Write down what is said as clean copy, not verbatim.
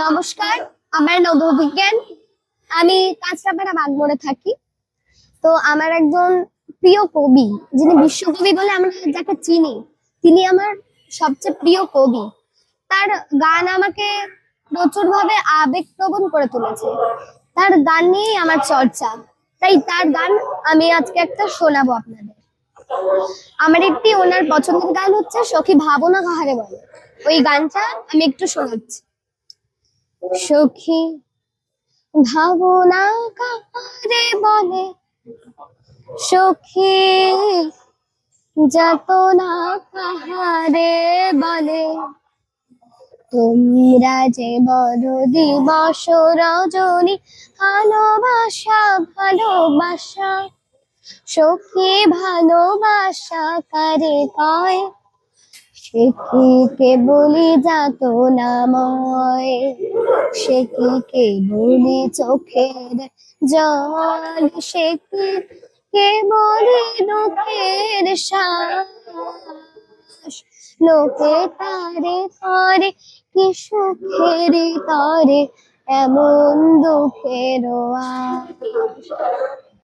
নমস্কার, আমার নববিজ্ঞান। আমি কাঁচরাপাড়া বাগমারে থাকি। তো আমার একজন প্রিয় কবি, যিনি বিশ্বকবি বলে আমরা যাকে চিনি, তিনি আমার সবচেয়ে প্রিয় কবি। তার গান আমাকে প্রচুরভাবে আবেগপ্রবণ করে তুলেছে। তার গান নিয়েই আমার চর্চা। তাই তার গান আমি আজকে একটা শোনাবো আপনাদের। আমার একটি ওনার পছন্দের গান হচ্ছে সখী ভাবনা কাহারে বলে। ওই গানটা আমি একটু শোনাচ্ছি। সখী ভাবনা কাহারে বলে, সখী যাতনা কাহারে বলে, তোমরা যে বড় দিবস রজনী ভালোবাসা ভালোবাসা, সখী ভালোবাসা কারে কয়, সে কি কেবলি যাতনাময়, সে কি কেবলি চোখের জল, সে কি কেবলি দুঃখের শ্বাস, লোকে তারে করে কি সুখের তরে, এমন দুঃখের আশ।